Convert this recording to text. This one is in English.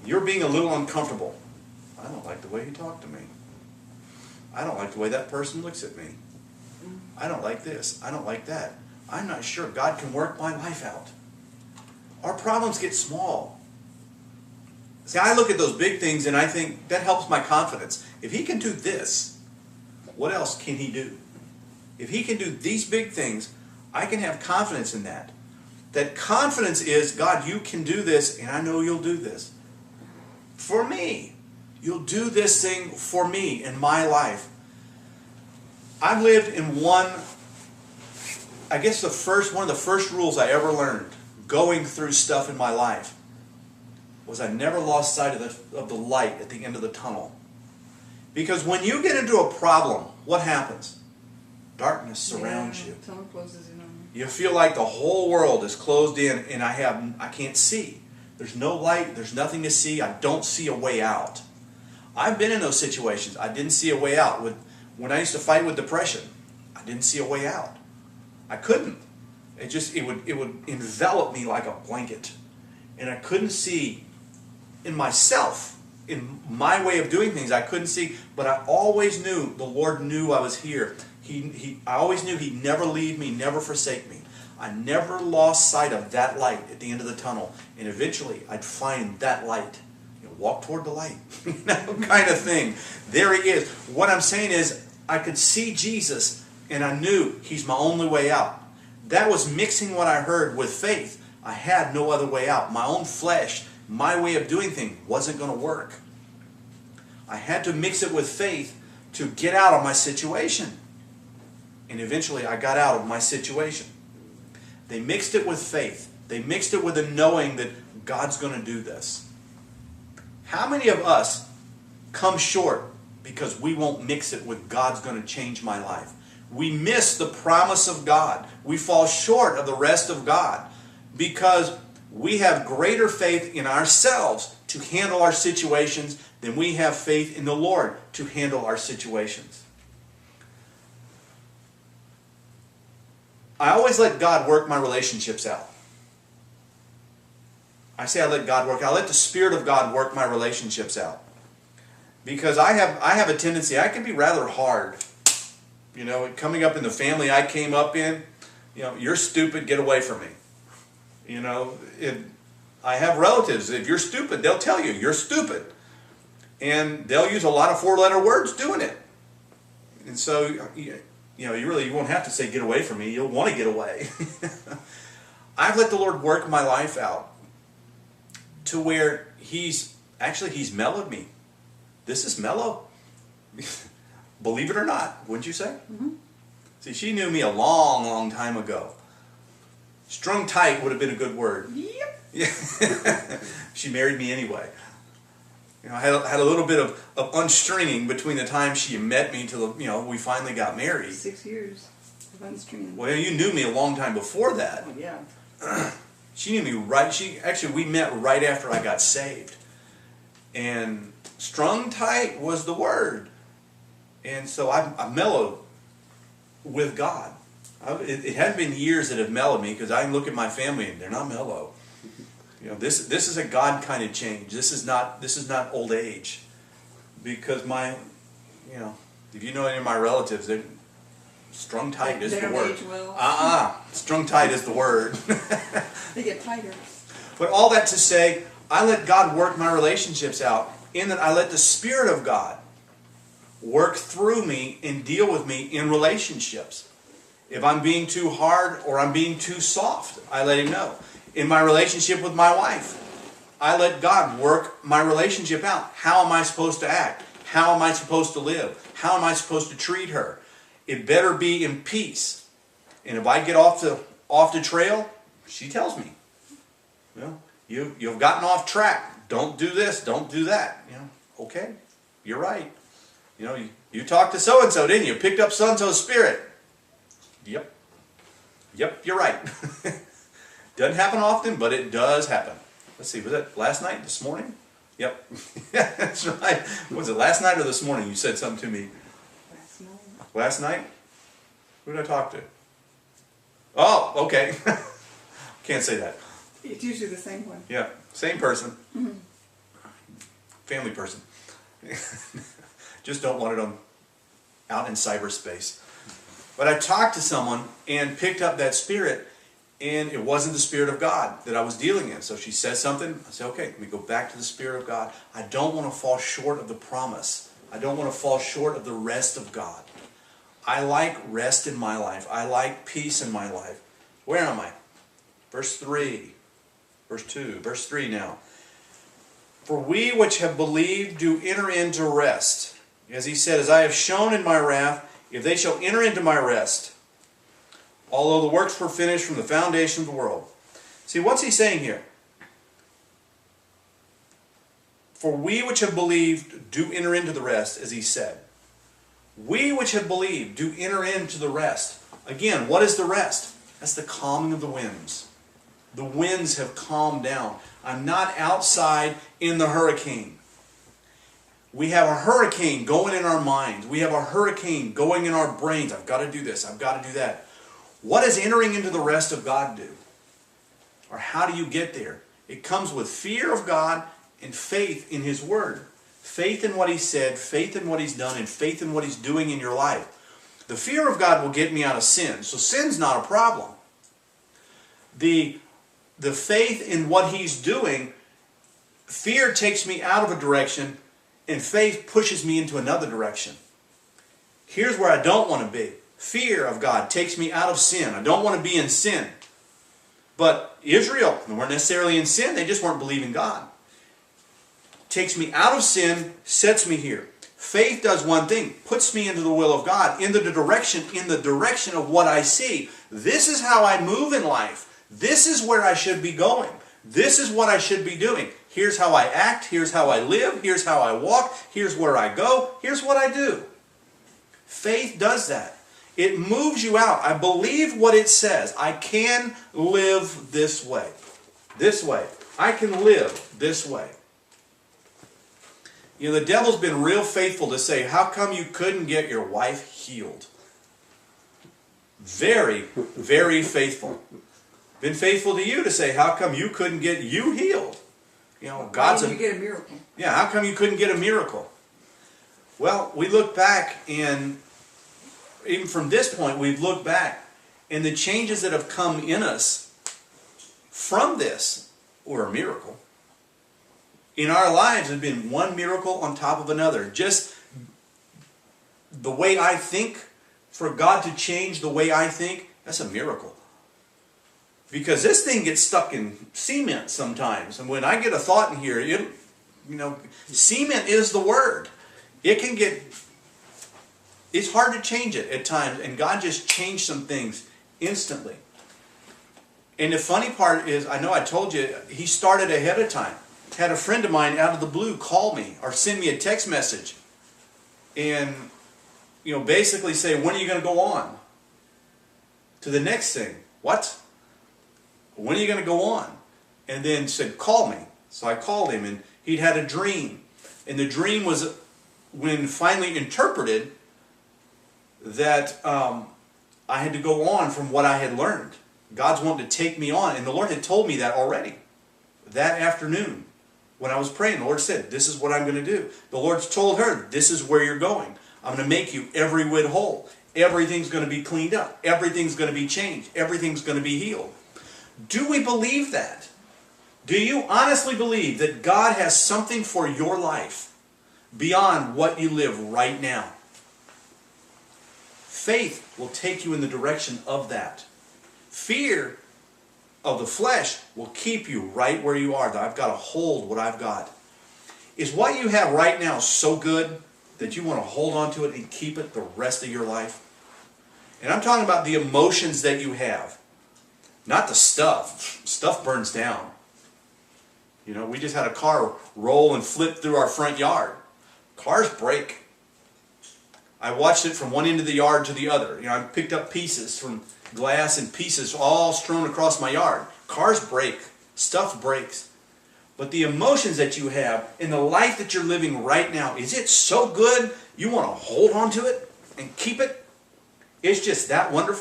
You're being a little uncomfortable. I don't like the way he talked to me. I don't like the way that person looks at me. I don't like this. I don't like that. I'm not sure God can work my life out. Our problems get small. See, I look at those big things and I think that helps my confidence. If he can do this, what else can he do? If he can do these big things, I can have confidence in that. That confidence is, God, you can do this, and I know you'll do this. For me. You'll do this thing for me in my life. I've lived in one of the first rules I ever learned going through stuff in my life was I never lost sight of the light at the end of the tunnel. Because when you get into a problem, what happens? Darkness surrounds you. Tunnel closes in on you. You feel like the whole world is closed in and I can't see. There's no light, there's nothing to see, I don't see a way out. I've been in those situations. I didn't see a way out. When I used to fight with depression, I didn't see a way out. I couldn't. It would envelop me like a blanket. And I couldn't see in myself, in my way of doing things, I couldn't see, but I always knew the Lord knew I was here. I always knew He'd never leave me, never forsake me. I never lost sight of that light at the end of the tunnel. And eventually, I'd find that light. Walk toward the light, kind of thing. There He is. What I'm saying is, I could see Jesus, and I knew He's my only way out. That was mixing what I heard with faith. I had no other way out. My own flesh, my way of doing things wasn't going to work. I had to mix it with faith to get out of my situation. And eventually I got out of my situation. They mixed it with faith. They mixed it with a knowing that God's going to do this. How many of us come short because we won't mix it with God's going to change my life? We miss the promise of God. We fall short of the rest of God because we have greater faith in ourselves to handle our situations than we have faith in the Lord to handle our situations. I always let God work my relationships out. I say I let God work. I let the Spirit of God work my relationships out. Because I have a tendency, I can be rather hard. You know, coming up in the family I came up in, you're stupid, get away from me. I have relatives, if you're stupid, they'll tell you, you're stupid. And they'll use a lot of four-letter words doing it. And so, you won't have to say, get away from me. You'll want to get away. I've let the Lord work my life out to where He's mellowed me. This is mellow. Believe it or not, wouldn't you say? Mm-hmm. See, she knew me a long, long time ago. Strung tight would have been a good word. Yep. Yeah. She married me anyway. I had a little bit of unstringing between the time she met me till we finally got married. 6 years of unstringing. Well, you knew me a long time before that. Oh, yeah. She knew me we met right after I got saved. And strung tight was the word. And so I mellowed with God. It hadn't been years that have mellowed me because I can look at my family and they're not mellow. This is a God kind of change. This is not old age. Because if you know any of my relatives, they're strung tight is the word. They don't age well. Strung tight is the word. They get tighter. But all that to say, I let God work my relationships out in that I let the Spirit of God work through me and deal with me in relationships. If I'm being too hard or I'm being too soft, I let Him know. In my relationship with my wife, I let God work my relationship out. How am I supposed to act? How am I supposed to live? How am I supposed to treat her? It better be in peace. And if I get off the trail, she tells me, you've gotten off track. Don't do this, don't do that. Okay, you're right. You talked to so-and-so, didn't you? Picked up so-and-so's spirit. Yep, you're right. Doesn't happen often, but it does happen. Let's see, was that last night, this morning? Yep, that's right. Was it last night or this morning you said something to me? Last night. Last night? Who did I talk to? Oh, okay. Can't say that. It's usually the same one. Yeah, same person. Mm-hmm. family person. Just don't want it out in cyberspace. But I talked to someone and picked up that spirit, and it wasn't the Spirit of God that I was dealing in. So she says something, I say, okay, let me go back to the Spirit of God. I don't want to fall short of the promise. I don't want to fall short of the rest of God. I like rest in my life. I like peace in my life. Where am I? Verse 3. Verse 2. Verse 3 now. For we which have believed do enter into rest. As he said, as I have shown in my wrath, if they shall enter into my rest, although the works were finished from the foundation of the world. See, what's he saying here? For we which have believed do enter into the rest, as he said. We which have believed do enter into the rest. Again, what is the rest? That's the calming of the winds. The winds have calmed down. I'm not outside in the hurricane. We have a hurricane going in our minds. We have a hurricane going in our brains. I've got to do this. I've got to do that. What does entering into the rest of God do? Or how do you get there? It comes with fear of God and faith in His Word. Faith in what He said, faith in what He's done, and faith in what He's doing in your life. The fear of God will get me out of sin. So sin's not a problem. The faith in what He's doing, fear takes me out of a direction, and faith pushes me into another direction. Here's where I don't want to be. Fear of God takes me out of sin. I don't want to be in sin. But Israel, they weren't necessarily in sin, they just weren't believing God. Takes me out of sin, sets me here. Faith does one thing, puts me into the will of God, in the direction of what I see. This is how I move in life. This is where I should be going. This is what I should be doing. Here's how I act, here's how I live, here's how I walk, here's where I go, here's what I do. Faith does that. It moves you out. I believe what it says. I can live this way. This way. I can live this way. You know, the devil's been real faithful to say, how come you couldn't get your wife healed? Very, very faithful. Been faithful to you to say, how come you couldn't get you healed? You know, God's How did you get a miracle? Yeah, how come you couldn't get a miracle? Well, we look back, and even from this point, we've looked back, and the changes that have come in us from this were a miracle. In our lives, there's been one miracle on top of another. Just the way I think, for God to change the way I think, that's a miracle. Because this thing gets stuck in cement sometimes. And when I get a thought in here, cement is the word. It's hard to change it at times. And God just changed some things instantly. And the funny part is, I know I told you, He started ahead of time. Had a friend of mine out of the blue call me or send me a text message. And, basically say, when are you going to go on to the next thing? What? When are you going to go on? And then said, call me. So I called him, and he'd had a dream. And the dream was, when finally interpreted, that I had to go on from what I had learned. God's wanting to take me on. And the Lord had told me that already. That afternoon, when I was praying, the Lord said, this is what I'm going to do. The Lord's told her, this is where you're going. I'm going to make you every whit whole. Everything's going to be cleaned up. Everything's going to be changed. Everything's going to be healed. Do we believe that? Do you honestly believe that God has something for your life beyond what you live right now? Faith will take you in the direction of that. Fear of the flesh will keep you right where you are. That I've got to hold what I've got. Is what you have right now so good that you want to hold on to it and keep it the rest of your life? And I'm talking about the emotions that you have. Not the stuff. Stuff burns down. We just had a car roll and flip through our front yard. Cars break. I watched it from one end of the yard to the other. I picked up pieces from glass and pieces all strewn across my yard. Cars break. Stuff breaks. But the emotions that you have in the life that you're living right now, is it so good you want to hold on to it and keep it? It's just that wonderful.